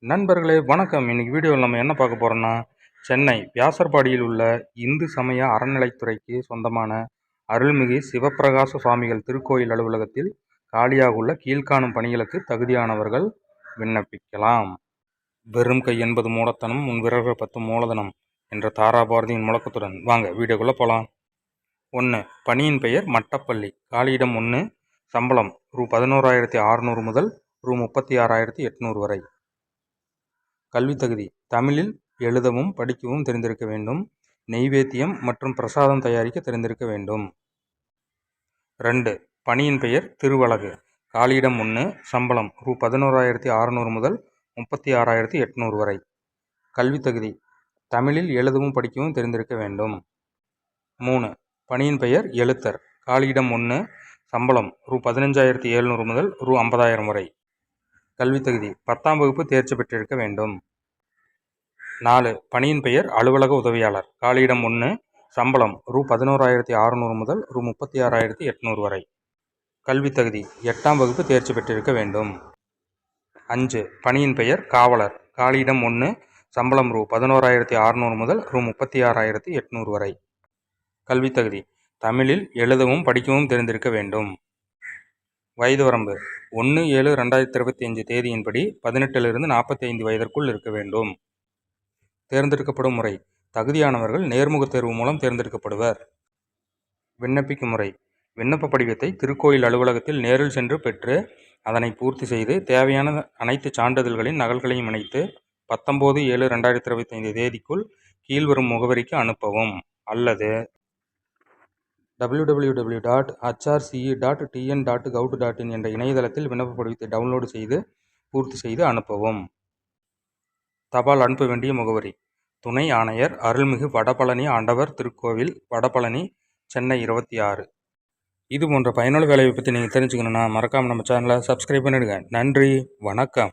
நண்பர்களே வணக்கம். இன்னைக்கு வீடியோவில் நம்ம என்ன பார்க்க போகிறோம்னா, சென்னை வியாசர்பாடியில் உள்ள இந்து சமய அறநிலைத்துறைக்கு சொந்தமான அருள்மிகு சிவப்பிரகாச சுவாமிகள் திருக்கோயில் அலுவலகத்தில் காலியாக உள்ள கீழ்காணும் பணிகளுக்கு தகுதியானவர்கள் விண்ணப்பிக்கலாம். வெறும் கை என்பது மூடத்தனம், உன் விரல்கள் 10 மூலதனம் என்ற தாராபாரதியின் முழக்கத்துடன் வாங்க வீடியோக்குள்ளே போகலாம். 1. பணியின் பெயர் மட்டப்பள்ளி. காலியிடம் 1. சம்பளம் ரூ. 11,600 முதல் ரூ. 36,800 வரை. கல்வித் தகுதி தமிழில் எழுதவும் படிக்கவும் தெரிந்திருக்க வேண்டும். நெய்வேத்தியம் மற்றும் பிரசாதம் தயாரிக்க தெரிந்திருக்க வேண்டும். 2. பணியின் பெயர் திருவலகு. காலியிடம் 1. சம்பளம் ரூ. 11,600 முதல் 36,800 வரை. கல்வித் தகுதி தமிழில் எழுதவும் படிக்கவும் தெரிந்திருக்க வேண்டும். 3. பணியின் பெயர் எழுத்தர். காலியிடம் 1. சம்பளம் ரூ. 15,700 முதல் ரூ. 50,000 வரை. கல்வித் தகுதி 10ஆம் வகுப்பு தேர்ச்சி பெற்றிருக்க வேண்டும். 4. பணியின் பெயர் அலுவலக உதவியாளர். காலியிடம் 1. சம்பளம் ரூ. 11,600 முதல் ரூ. 36,800 வரை. கல்வித் தகுதி 8ஆம் வகுப்பு தேர்ச்சி பெற்றிருக்க வேண்டும். 5. பணியின் பெயர் காவலர். காலியிடம் 1. சம்பளம் ரூ. 11,600 முதல் ரூ. 36,800 வரை. கல்வித் தகுதி தமிழில் எழுதவும் படிக்கவும் தெரிந்திருக்க வேண்டும். வயது வரம்பு 1/7/2025 தேதியின்படி 18லிருந்து 45 வயதிற்குள் இருக்க வேண்டும். தேர்ந்தெடுக்கப்படும் முறை தகுதியானவர்கள் நேர்முகத் தேர்வு மூலம் தேர்ந்தெடுக்கப்படுவர். விண்ணப்பிக்கும் முறை விண்ணப்ப படிவத்தை திருக்கோயில் அலுவலகத்தில் நேரில் சென்று பெற்று அதனை பூர்த்தி செய்து தேவையான அனைத்து சான்றிதழ்களின் நகல்களையும் இணைத்து 19/7/2025 தேதிக்குள் கீழ்வரும் முகவரிக்கு அனுப்பவும் அல்லது www.hrce.tn.gov.in என்ற இணையதளத்தில் விண்ணப்ப படிவத்தை டவுன்லோடு செய்து பூர்த்தி செய்து அனுப்பவும். தபால் அனுப்ப வேண்டிய முகவரி துணை ஆணையர் அருள்மிகு வடபழனி ஆண்டவர் திருக்கோவில், வடபழனி, சென்னை 26. இது போன்ற பயனுள்ள வேலையை பற்றி நீங்கள் தெரிஞ்சுக்கணுன்னா மறக்காமல் நம்ம சேனலை சப்ஸ்கிரைப் பண்ணிடுங்க. நன்றி, வணக்கம்.